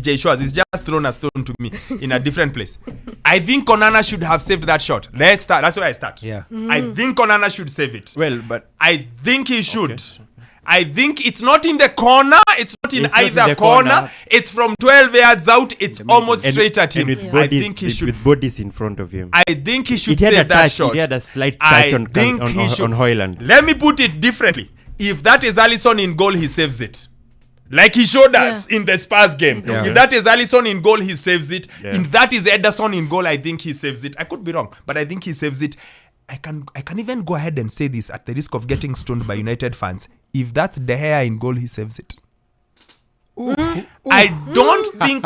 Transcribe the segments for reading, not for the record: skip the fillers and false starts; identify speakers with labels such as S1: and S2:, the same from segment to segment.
S1: DJ Schwartz. He's just thrown a stone to me in a different place. I think Onana should have saved that shot. Let's start. That's where I start.
S2: Yeah.
S1: I think Onana should save it.
S3: Well, but
S1: I think he should.
S3: Okay.
S1: I think it's not in the corner. It's not in either corner. It's from 12 yards out. It's almost straight at him.
S3: I think he should. With bodies in front of him.
S1: I think he should save that shot.
S3: He had a slight touch on Højlund.
S1: Let me put it differently. If that is Alisson in goal, he saves it. Like he showed us in the Spurs game.
S2: Yeah.
S1: If that is Alisson in goal, he saves it. If that is Ederson in goal, I think he saves it. I could be wrong, but I think he saves it. I can even go ahead and say this at the risk of getting stoned by United fans. If that's De Gea in goal, he saves it. I don't think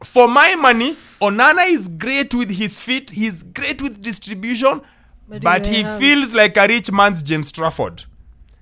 S1: for my money, Onana is great with his feet. He's great with distribution, but he feels like a rich man's James Trafford.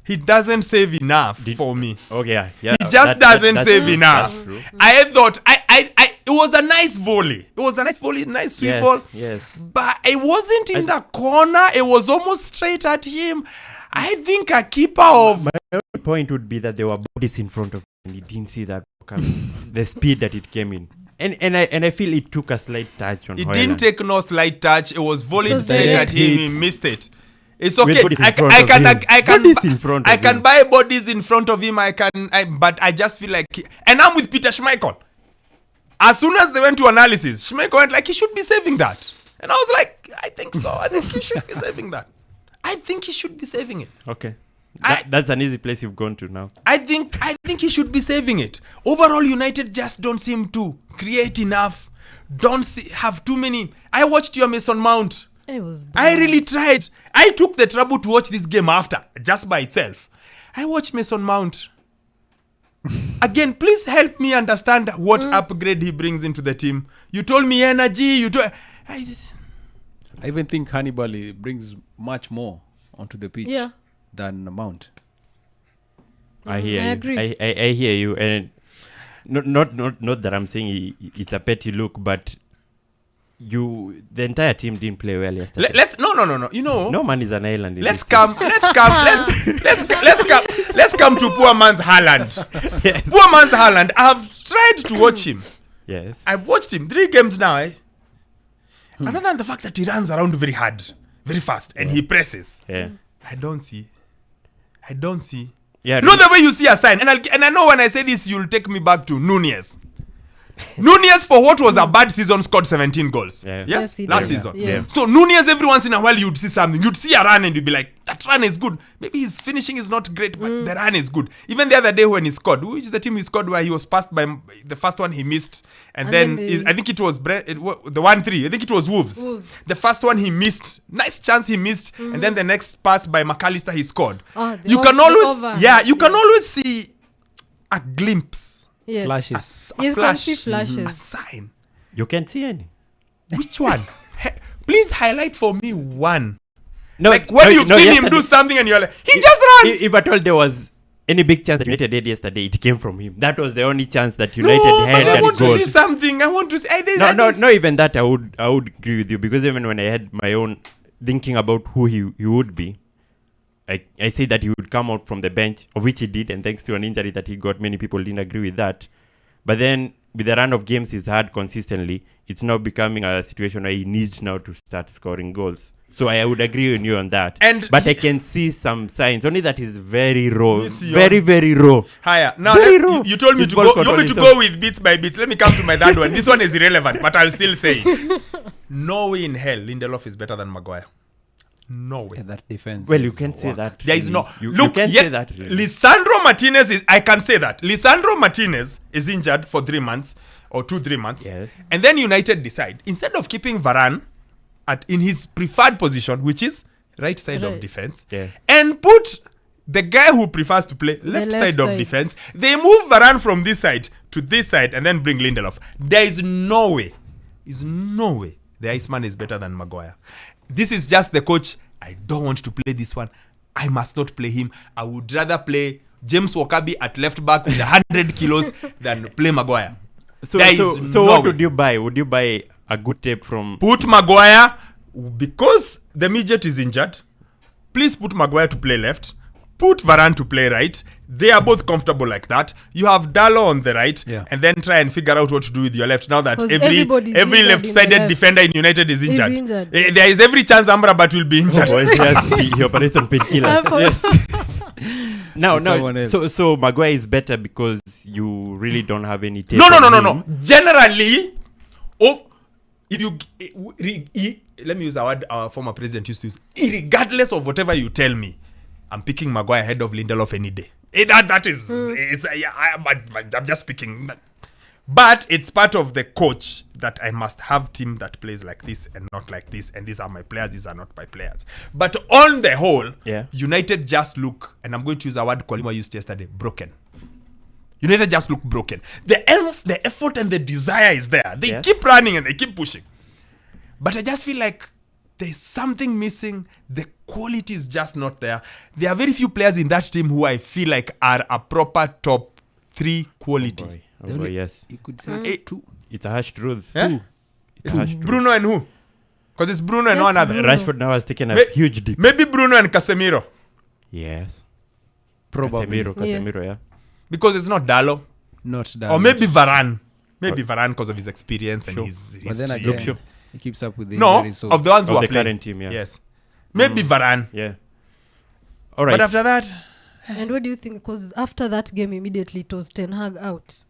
S1: He doesn't save enough for me.
S3: Okay, yeah.
S1: He just doesn't save enough. I thought it was a nice volley. It was a nice volley, nice sweet ball.
S3: Yes.
S1: But it wasn't in the corner. It was almost straight at him. I think a keeper of...
S3: My only point would be that there were bodies in front of him and he didn't see that coming. The speed that it came in. And I feel it took a slight touch on Højlund.
S1: It didn't take no slight touch. It was volleyed straight at him. He missed it. It's okay. I can buy bodies in front of him. But I just feel like... And I'm with Peter Schmeichel. As soon as they went to analysis, Schmeichel went like, he should be saving that. And I was like, I think so. I think he should be saving that. I think he should be saving it.
S3: Okay. That's an easy place you've gone to now. I think
S1: he should be saving it. Overall, United just don't seem to create enough. Have too many. I watched your Mason Mount.
S4: It was bad.
S1: I really tried. I took the trouble to watch this game after, just by itself. I watched Mason Mount. Again, please help me understand what upgrade he brings into the team. You told me energy.
S2: I even think Hannibal brings much more onto the pitch than Mount.
S3: I hear
S4: I
S3: you.
S4: agree.
S3: I hear you, and not that I'm saying it's a petty look, but the entire team didn't play well yesterday.
S1: No. You know,
S3: no man is an island.
S1: Let's come to poor man's Haaland.
S3: Yes.
S1: Poor man's Haaland. I've tried to watch him.
S3: Yes.
S1: I've watched him 3 games now. Other than the fact that he runs around very hard, very fast, and he presses.
S3: Yeah.
S1: I don't see.
S3: Yeah.
S1: Not the way you see a sign. And I know when I say this, you'll take me back to Nunez. Nunez, for what was a bad season, scored 17 goals.
S3: Yeah.
S1: Yes?
S4: Yes,
S1: Last
S4: did.
S1: season.
S4: Yeah.
S1: So Nunez, every once in a while, you'd see something. You'd see a run and you'd be like, that run is good. Maybe his finishing is not great, but the run is good. Even the other day when he scored, which is the team he scored where he was passed by the first one he missed. And then I think it was the 1-3. I think it was Wolves. The first one he missed. Nice chance he missed. And then the next pass by McAllister he scored. You can always see a glimpse.
S4: Yes.
S2: Flashes.
S4: You can see
S1: flash,
S4: flashes.
S1: a sign.
S3: You can't see any.
S1: Which one? Please highlight for me one.
S3: No,
S1: Like when you've seen him do something and you're like, he just runs.
S3: If at all there was any big chance that United had yesterday, it came from him. That was the only chance that United had.
S1: But I want
S3: goal.
S1: to see something. I want to see.
S3: No, even that I would agree with you, because even when I had my own thinking about who he would be, I say that he would come out from the bench, of which he did, and thanks to an injury that he got, many people didn't agree with that. But then, with the run of games he's had consistently, it's now becoming a situation where he needs now to start scoring goals. So I would agree with you on that. But I can see some signs, only that he's very raw. Very, very raw.
S1: Higher. Now, you told me to go. You want me to go with bits by bits. Let me come to my third one. This one is irrelevant, but I'll still say it. No way in hell Lindelof is better than Maguire. No way.
S2: That defense.
S3: Well, you can't say that.
S1: There is no.
S3: You
S1: Look,
S3: can't say that. Really.
S1: Lisandro Martinez is. I can say that. Lisandro Martinez is injured for 3 months or 2-3 months.
S3: Yes.
S1: And then United decide, instead of keeping Varane in his preferred position, which is right side of defense, and put the guy who prefers to play left side of defense, they move Varane from this side to this side and then bring Lindelof. There is no way. The Iceman is better than Maguire. This is just the coach. I don't want to play this one. I must not play him. I would rather play James Wokabi at left back with 100 kilos than play Maguire.
S3: So what would you buy? Would you buy a good tape from...
S1: Put Maguire, because the midget is injured. Please put Maguire to play left. Put Varane to play right. They are both comfortable like that. You have Dalo on the right, and then try and figure out what to do with your left. Now that every left-sided defender in United is injured. There is every chance Amrabat will be injured.
S3: He operates on painkillers. Yes. No. So Maguire is better because you really don't have any tape.
S1: No. Generally, if you let me use a word our former president used to use. Regardless of whatever you tell me, I'm picking Maguire ahead of Lindelof any day. That is, I'm just picking. But it's part of the coach that I must have team that plays like this and not like this. And these are my players, these are not my players. But on the whole, United just look, and I'm going to use a word Kolima used yesterday, broken. United just look broken. The effort and the desire is there. They keep running and they keep pushing. But I just feel like there's something missing. The quality is just not there. There are very few players in that team who I feel like are a proper top 3 quality.
S3: Oh boy, yes.
S2: You could say 2.
S3: It's a harsh truth.
S1: It's Bruno and who? Because it's Bruno and one other.
S3: Rashford now has taken a huge dip.
S1: Maybe Bruno and Casemiro.
S3: Yes.
S2: Probably.
S3: Casemiro, yeah.
S1: Because it's not Dalo.
S2: Not Dalo.
S1: Or maybe Varane. Maybe Varane because of his experience and his
S2: But then again, he keeps up with the
S1: injuries, so of the ones who are
S3: the
S1: playing.
S3: Current team,
S1: Yes. Maybe Varane.
S3: Yeah. All right.
S1: But after that...
S4: And what do you think? Because after that game, immediately it was Ten Hag out.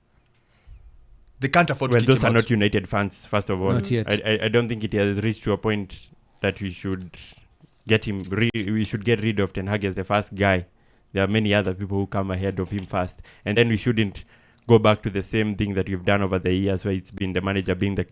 S1: They can't afford to kick him out.
S3: Those are not United fans, first of all.
S2: Not yet.
S3: I don't think it has reached to a point that we should get him. We should get rid of Ten Hag as the first guy. There are many other people who come ahead of him first. And then we shouldn't go back to the same thing that we've done over the years where it's been the manager being the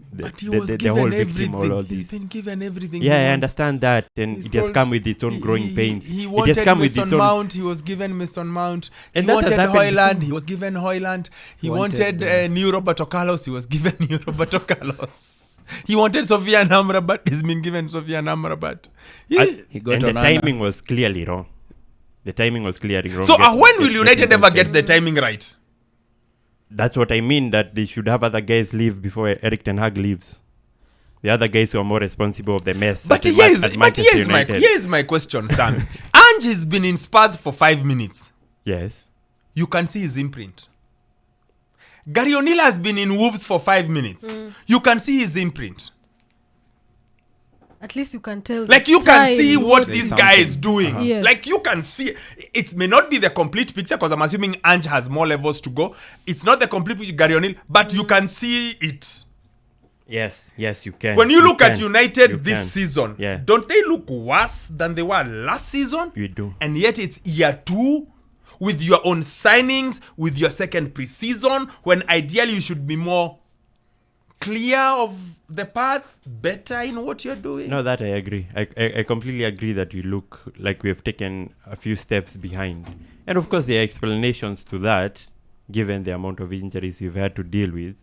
S3: whole victim of all this.
S1: He's been given everything.
S3: Yeah, I understand that. And it has come with its own growing pains.
S1: He wanted Mason Mount. He was given Mason Mount. He wanted Højlund. He was given Højlund. He wanted new Roberto Carlos. He was given new Roberto Carlos. He wanted Sofiane Amrabat. He's been given Sofiane Amrabat.
S3: He got and the timing was clearly wrong. The timing was clearly wrong.
S1: So when will United ever get the timing right?
S3: That's what I mean, that they should have other guys leave before Erik ten Hag leaves. The other guys who are more responsible of the mess.
S1: But here's my question, Sam. Ange has been in Spurs for 5 minutes.
S3: Yes.
S1: You can see his imprint. Gary O'Neill has been in Wolves for 5 minutes. You can see his imprint.
S4: At least you can tell.
S1: Like you can see what this guy is doing.
S4: Yes.
S1: Like you can see. It may not be the complete picture because I'm assuming Ange has more levels to go. It's not the complete picture, Gary O'Neill, but you can see it.
S3: Yes, you can.
S1: When you look at United this season, don't they look worse than they were last season?
S3: You do.
S1: And yet it's year 2 with your own signings, with your second pre-season, when ideally you should be more clear of the path, better in what you're doing.
S3: No, that I agree. I completely agree that you look like we have taken a few steps behind. And of course there are explanations to that, given the amount of injuries you've had to deal with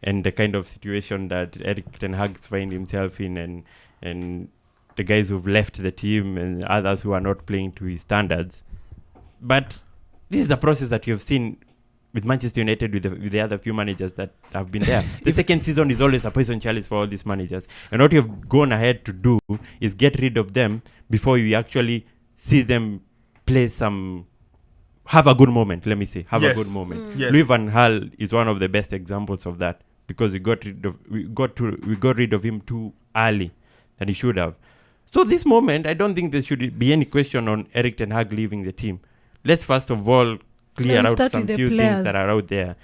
S3: and the kind of situation that Erik ten Hag finds himself in, and the guys who've left the team and others who are not playing to his standards. But this is a process that you've seen with Manchester United, with the other few managers that have been there. The second season is always a poison chalice for all these managers. And what you've gone ahead to do is get rid of them before you actually see them play have a good moment, let me say. A good moment.
S1: Yes.
S3: Louis van Gaal is one of the best examples of that, because we got rid of him too early than he should have. So this moment, I don't think there should be any question on Erik ten Hag leaving the team. Let's first of all clear out some few things that are out there,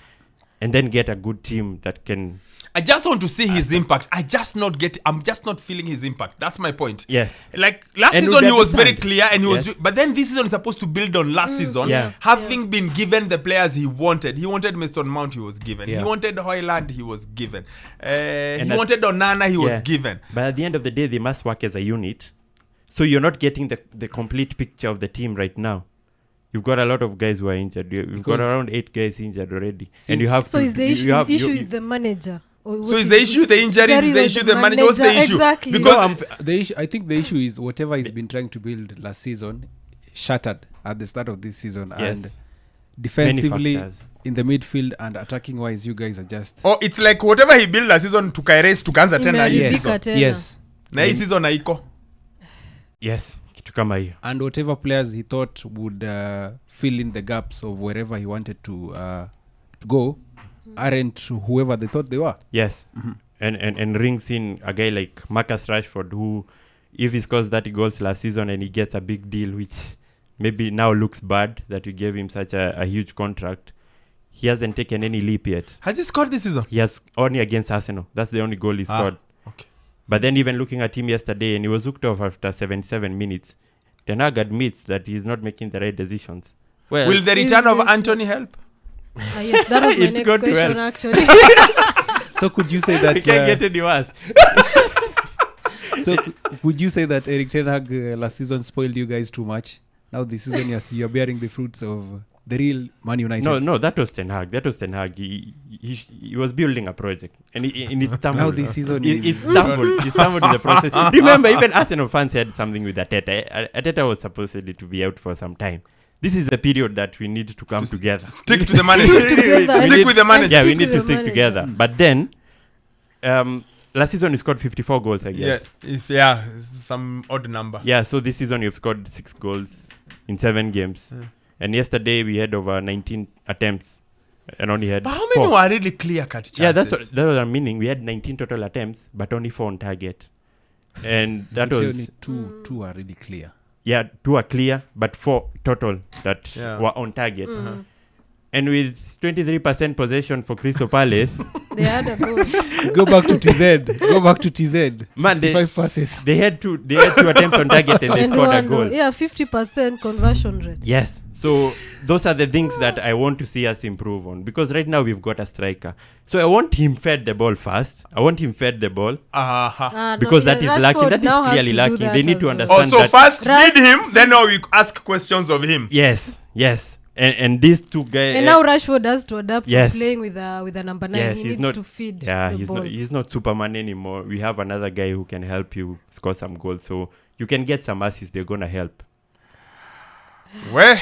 S3: and then get a good team that can.
S1: I just want to see his impact. I'm just not feeling his impact. That's my point.
S3: Yes.
S1: Like last season he was very clear and he was but then this season is supposed to build on last season. Having been given the players he wanted. He wanted Mason Mount, he was given. He wanted Højlund, he was given. He wanted Onana, he was given.
S3: But at the end of the day, they must work as a unit. So you're not getting the complete picture of the team right now. You've got a lot of guys who are injured. You've got around 8 guys injured already. And you have
S4: is the issue is the manager?
S1: So is the issue the injuries? Is the issue the manager? What's the issue?
S4: Exactly.
S1: Because
S2: the issue, I think the issue is whatever he's been trying to build last season shattered at the start of this season. And defensively, in the midfield and attacking wise, you guys are just...
S1: Oh, it's like whatever he built last season tukaerase tukaanza tena hii season.
S2: Yes.
S1: Na hii season haiko.
S3: Yes. kitu kama hiyo.
S2: And whatever players he thought would fill in the gaps of wherever he wanted to go aren't whoever they thought they were.
S3: Yes. And rings in a guy like Marcus Rashford, who if he scores 30 goals last season and he gets a big deal, which maybe now looks bad that you gave him such a huge contract, he hasn't taken any leap yet.
S1: Has he scored this season?
S3: He has only against Arsenal. That's the only goal he scored.
S1: Okay.
S3: But then even looking at him yesterday, and he was hooked off after 77 minutes, Ten Hag admits that he's not making the right decisions. Well,
S1: will the return of Anthony help?
S4: Yes, that was my
S3: It's
S4: next
S3: got to
S4: question,
S3: help.
S4: actually.
S2: So could you say that
S3: we can't get any worse.
S2: so would you say that Erik ten Hag last season spoiled you guys too much? Now this season you're bearing the fruits of the real Man United.
S3: No, that was Ten Hag. He was building a project, and it stumbled.
S2: Now this season
S3: it stumbled. It stumbled in the process. Remember, even Arsenal fans had something with Arteta. Arteta was supposedly to be out for some time. This is the period that we need to come together.
S1: Stick to the manager. Stick with the manager.
S3: Yeah, we need to stick together. But then, last season you scored 54 goals, I guess.
S1: Yeah, it's some odd number.
S3: Yeah, so this season you've scored 6 goals in 7 games. And yesterday we had over 19 attempts and only had
S1: But how
S3: 4.
S1: many were really clear-cut chances?
S3: Yeah, that's what I'm meaning. We had 19 total attempts, but only 4 on target. And that was...
S2: only two are really clear.
S3: Yeah, 2 are clear, but 4 total that were on target. And with 23% possession for Crystal Palace...
S4: They had a goal.
S2: Go back to TZ.
S3: Man,
S2: 65 passes.
S3: They had 2 attempts on target and they scored a goal.
S4: Yeah, 50% conversion rate.
S3: Yes. So those are the things that I want to see us improve on, because right now we've got a striker. So I want him fed the ball fast. Because that is lacking. That is clearly lacking. They need to understand
S1: that. First feed him, then now we ask questions of him.
S3: Yes. And these two guys.
S4: And now Rashford has to adapt to playing with a number 9.
S3: Yes,
S4: he needs to feed the ball.
S3: He's not Superman anymore. We have another guy who can help you score some goals. So you can get some assists. They're going to help.
S1: Well,